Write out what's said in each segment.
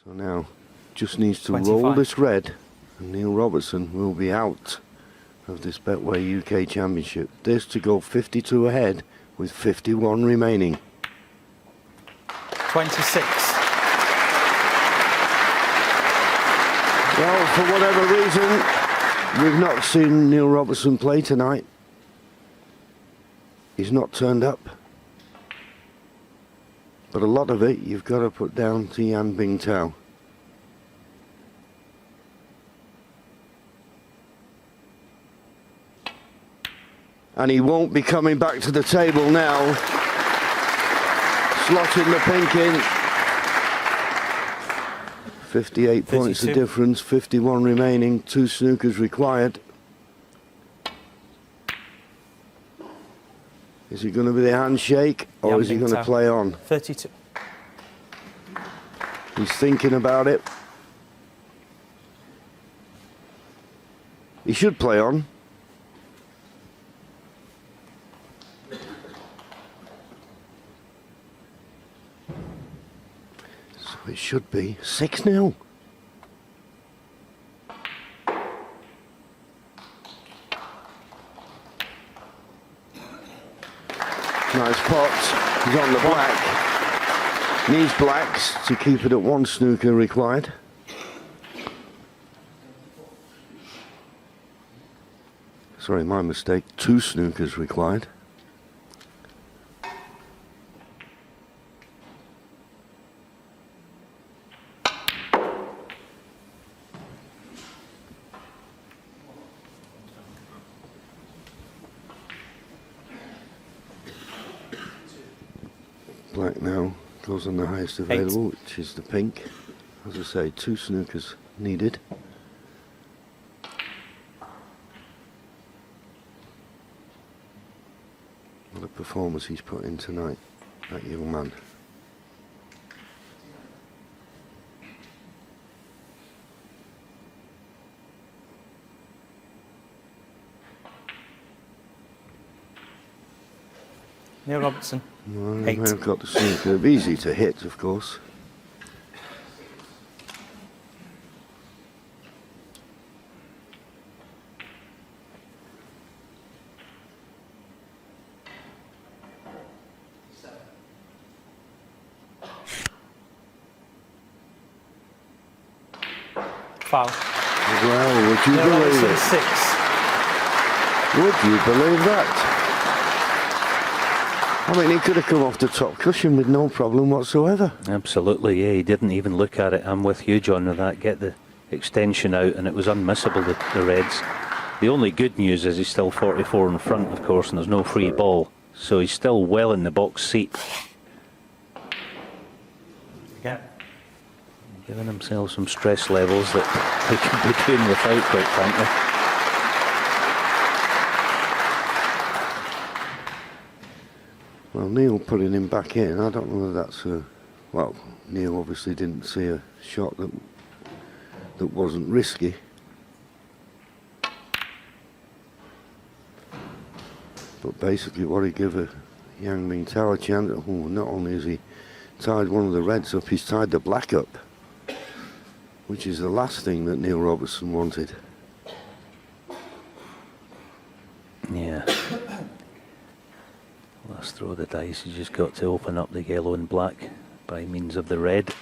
So now, just needs to 25. roll this red, and Neil Robertson will be out of this Betway UK Championship. This to go 52 ahead with 51 remaining. 26. Well, for whatever reason, we've not seen Neil Robertson play tonight. He's not turned up. But a lot of it you've got to put down to Bingtao. And he won't be coming back to the table now. Slotting the pink in. 58 points the difference, 51 remaining, 2 snookers required. Is it going to be the handshake, or is he going to play on? 32. He's thinking about it. He should play on. So it should be 6-0. Nice pot. He's on the black. Needs blacks to keep it at 1 snooker required. Sorry, my mistake. 2 snookers required. Black now goes on the highest available, which is the pink. As I say, 2 snookers needed. What a performance he's put in tonight, that young man. Neil Robertson. Well, 8. I've got the snooker. Easy to hit, of course. Foul. Well, would you believe it? 6. Would you believe that? I mean, he could have come off the top cushion with no problem whatsoever. Absolutely, yeah. He didn't even look at it. I'm with you, John, with that. Get the extension out, and it was unmissable, the reds. The only good news is he's still 44 in front, of course, and there's no free ball. So he's still well in the box seat. Yeah. Giving himself some stress levels that he could be doing without, quite frankly. Well, Neil putting him back in, I don't know whether that's a... Well, Neil obviously didn't see a shot that wasn't risky. But basically what he give a Bingtao a chance, not only has he tied one of the reds up, he's tied the black up, which is the last thing that Neil Robertson wanted. Yeah. Last throw of the dice, you just got to open up the yellow and black by means of the red.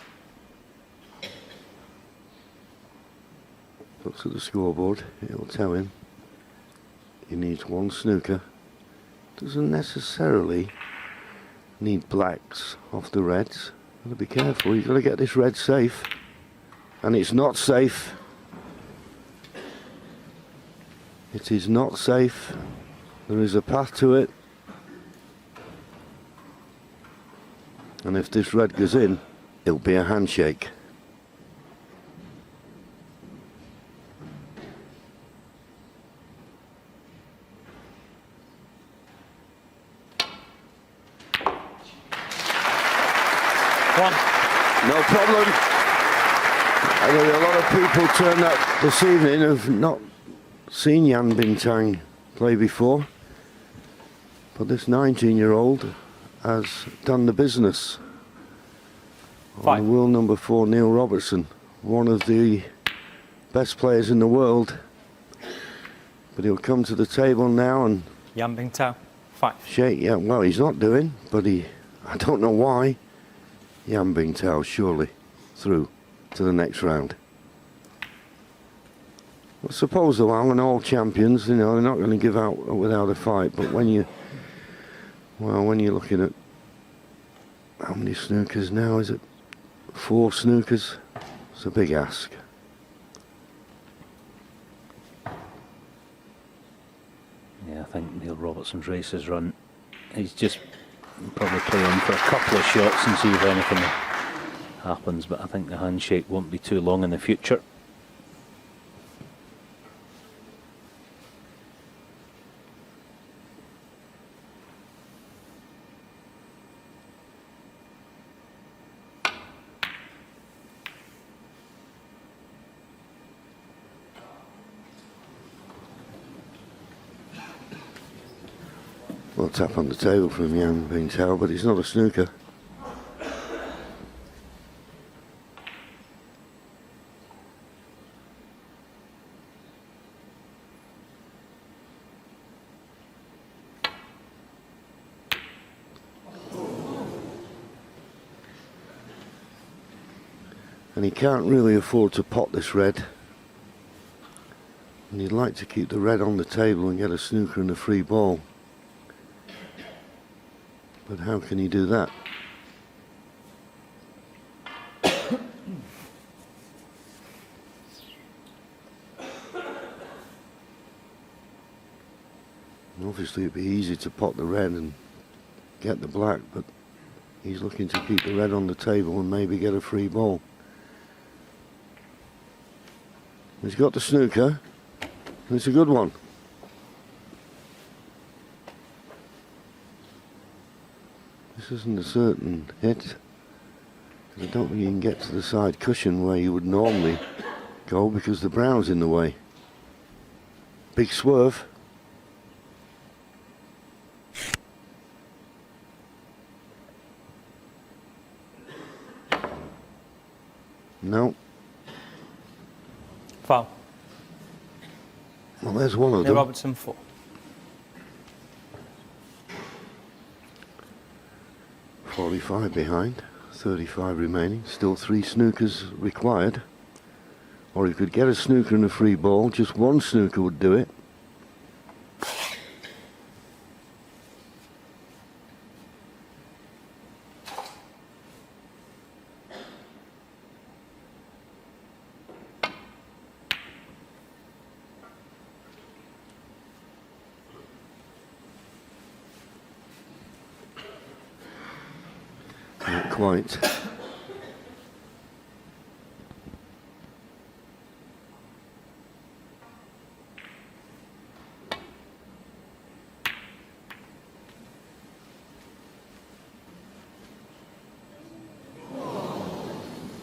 Looks at the scoreboard, it'll tell him he needs 1 snooker. Doesn't necessarily need blacks off the reds. Gotta be careful, you've got to get this red safe. And it's not safe. It is not safe. There is a path to it. And if this red goes in, it'll be a handshake. No problem. I know a lot of people turned up this evening have not seen Bingtao play before. But this 19-year-old has done the business. on Five. the world number 4, Neil Robertson, one of the best players in the world. But he'll come to the table now and Bingtao, 5. shake. Yeah, well, he's not doing, but I don't know why. Bingtao surely through to the next round. I suppose though, Alan, all champions, you know, they're not going to give out without a fight. But when you're looking at how many snookers now, is it 4 snookers? It's a big ask. Yeah, I think Neil Robertson's race is run. He's just probably playing for a couple of shots and see if anything happens, but I think the handshake won't be too long in the future. Well, tap on the table from Bingtao, but he's not a snooker. And he can't really afford to pot this red. And he'd like to keep the red on the table and get a snooker and a free ball. But how can he do that? Obviously it'd be easy to pot the red and get the black, but he's looking to keep the red on the table and maybe get a free ball. He's got the snooker, and it's a good one. This isn't a certain hit. I don't think you can get to the side cushion where you would normally go because the brown's in the way. Big swerve. No. Foul. Well, there's one of Neil them. Robertson, 4. 45 behind, 35 remaining, still 3 snookers required. Or you could get a snooker and a free ball, just one snooker would do it. Not quite.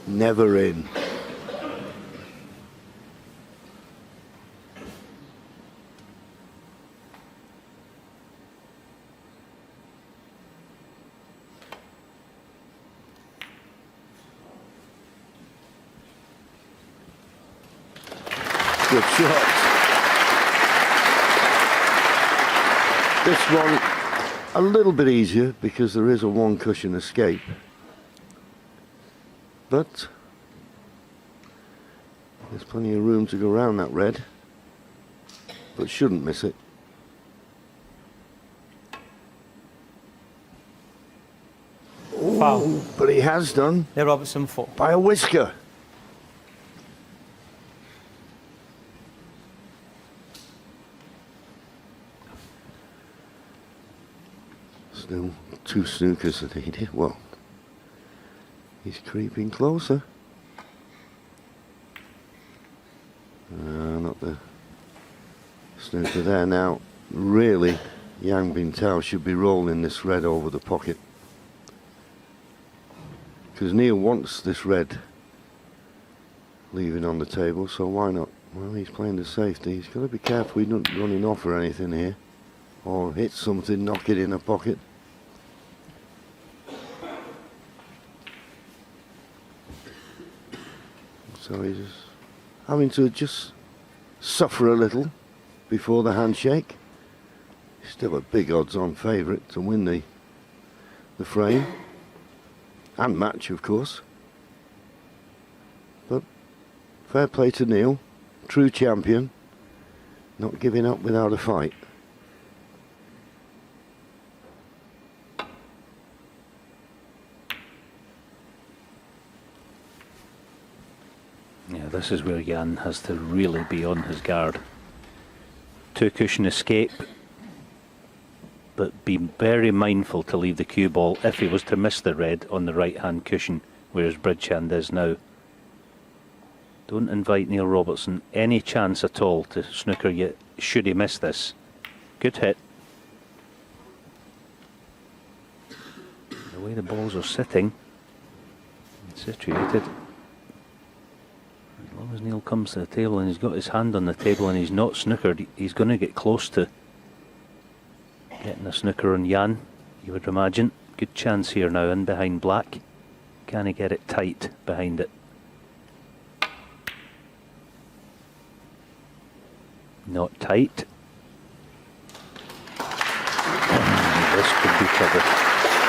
Never in. Good shot. This one a little bit easier because there is a 1 cushion escape. But there's plenty of room to go around that red, but shouldn't miss it. Foul. But he has done Neil Robertson, 4. by a whisker. Still 2 snookers are needed. Well, he's creeping closer. Not the snooker there. Now, really, Bingtao should be rolling this red over the pocket. Because Neil wants this red leaving on the table, so why not? Well, he's playing the safety. He's got to be careful he doesn't running off or anything here. Or hit something, knock it in a pocket. So he's having to just suffer a little before the handshake. Still a big odds-on favourite to win the frame and match, of course. But fair play to Neil, true champion, not giving up without a fight. Yeah, this is where Jan has to really be on his guard. Two cushion escape, but be very mindful to leave the cue ball if he was to miss the red on the right hand cushion where his bridge hand is now. Don't invite Neil Robertson any chance at all to snooker yet should he miss this. Good hit. The way the balls are sitting, situated. As long as Neil comes to the table and he's got his hand on the table and he's not snookered, he's going to get close to getting a snooker on Jan, you would imagine. Good chance here now in behind black. Can he get it tight behind it? Not tight. This could be trouble.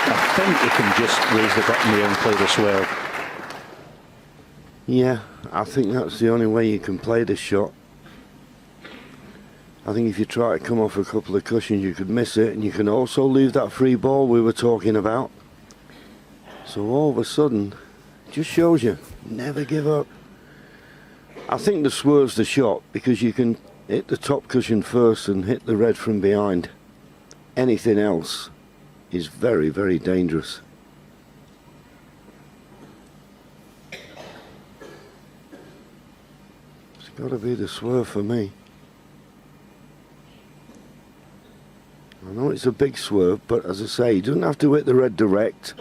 I think he can just raise the button there and play the swerve. Yeah, I think that's the only way you can play this shot. I think if you try to come off a couple of cushions you could miss it, and you can also leave that free ball we were talking about. So all of a sudden, it just shows you, never give up. I think the swerve's the shot because you can hit the top cushion first and hit the red from behind. Anything else is very, very dangerous. It's got to be the swerve for me. I know it's a big swerve, but as I say, he doesn't have to hit the red direct.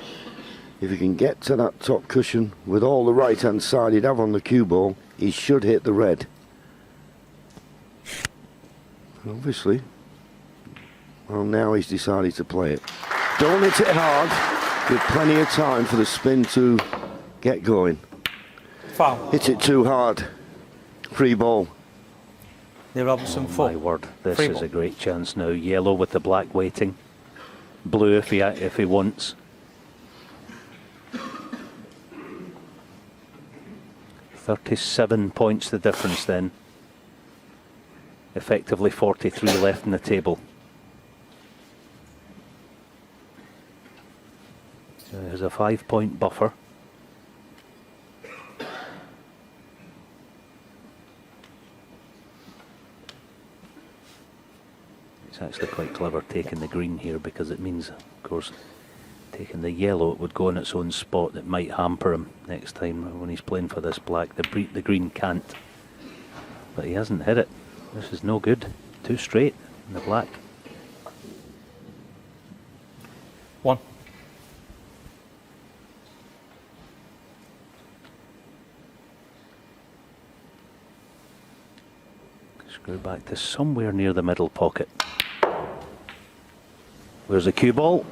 If he can get to that top cushion with all the right hand side he'd have on the cue ball, he should hit the red. Obviously, well, now he's decided to play it. Don't hit it hard, with plenty of time for the spin to get going. Foul. Hit it too hard. Free ball. Neil Robertson, 4. My word, this Free is ball. a great chance now. Yellow with the black waiting. Blue if he wants. £37 the difference then. Effectively 43 left in the table. So there's a 5-point buffer. It's actually quite clever taking the green here because it means, of course, taking the yellow, it would go in its own spot that might hamper him next time when he's playing for this black. The green can't. But he hasn't hit it. This is no good. Too straight in the black. 1. Screw back to somewhere near the middle pocket. Where's the cue ball?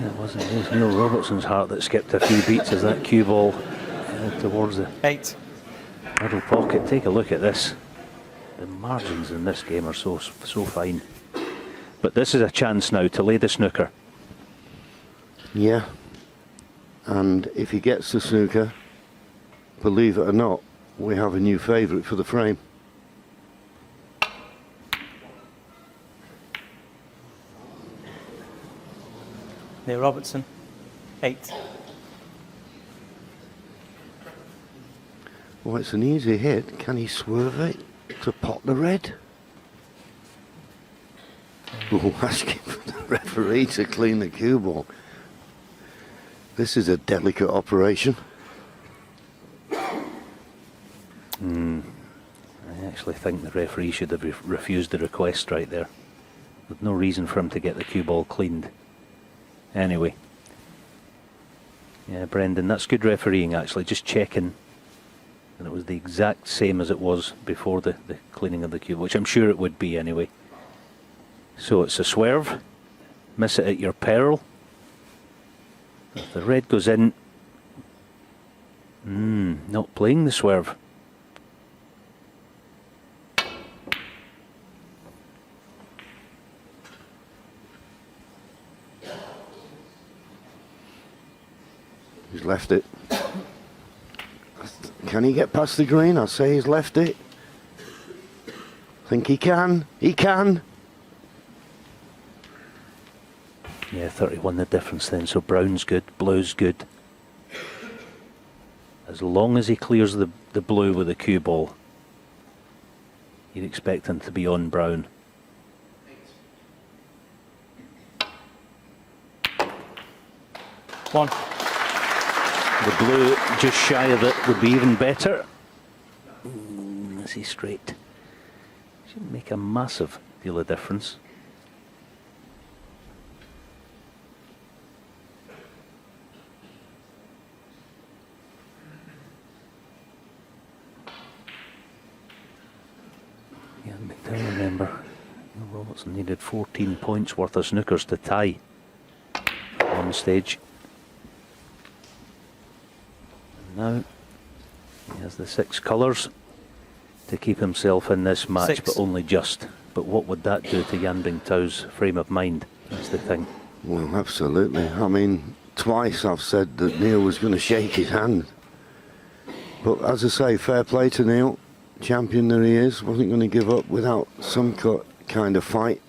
It wasn't just Neil Robertson's heart that skipped a few beats as that cue ball towards the 8. middle pocket. Take a look at this. The margins in this game are so fine. But this is a chance now to lay the snooker. Yeah. And if he gets the snooker, believe it or not, we have a new favourite for the frame. Neil Robertson, 8. Well, it's an easy hit. Can he swerve it to pot the red? Oh, asking for the referee to clean the cue ball. This is a delicate operation. I actually think the referee should have refused the request right there. There's no reason for him to get the cue ball cleaned. Anyway. Yeah, Brendan, that's good refereeing actually, just checking. And it was the exact same as it was before the cleaning of the cue, which I'm sure it would be anyway. So it's a swerve. Miss it at your peril. If the red goes in, not playing the swerve. He's left it. Can he get past the green? I say he's left it. Think he can. He can. Yeah, 31 the difference then, so brown's good, blue's good. As long as he clears the blue with the cue ball, you'd expect him to be on brown. One. The blue just shy of it would be even better. Is he straight? Should make a massive deal of difference. Yeah, Bingtao, remember, Neil Robertson needed 14 points worth of snookers to tie on stage. And now he has the 6 colours to keep himself in this match, 6. but only just. But what would that do to Jan Bingtao's frame of mind? That's the thing. Well, absolutely. I mean, twice I've said that Neil was going to shake his hand. But as I say, fair play to Neil. Champion that he is, wasn't going to give up without some kind of fight.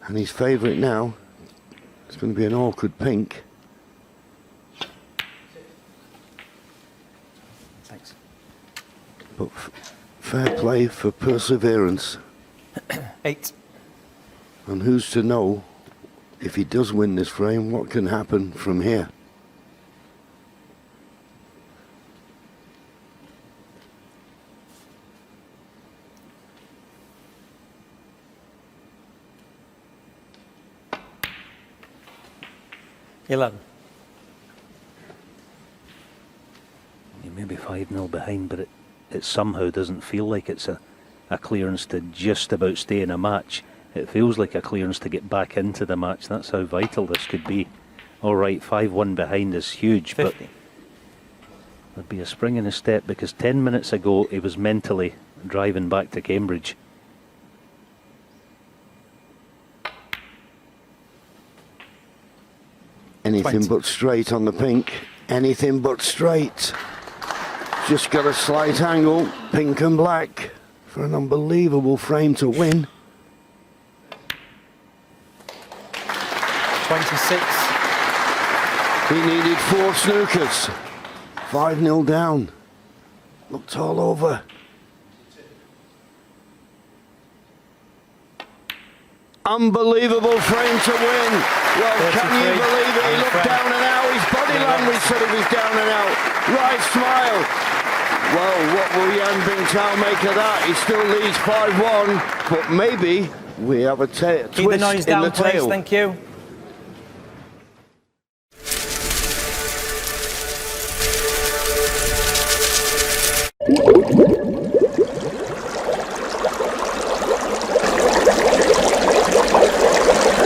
And his favourite now, it's going to be an awkward pink. Thanks. But fair play for perseverance. 8. And who's to know, if he does win this frame, what can happen from here? Yeah, maybe 5-0 behind, but it somehow doesn't feel like it's a clearance to just about stay in a match. It feels like a clearance to get back into the match. That's how vital this could be. All right, 5-1 behind is huge, 50. but there'd be a spring in his step, because 10 minutes ago he was mentally driving back to Cambridge. Anything 20. but straight on the pink. Anything but straight. Just got a slight angle, pink and black, for an unbelievable frame to win. 26. He needed 4 snookers. 5-0 down. Looked all over. Unbelievable frame to win. Well, can you 33. believe it? He And looked frame. down and out. His body language said he was down and out. Right smile. Well, what will Jan Bingtao make of that? He still leads 5-1, but maybe we have a Keep the twist noise in down, the please. tail. Thank you.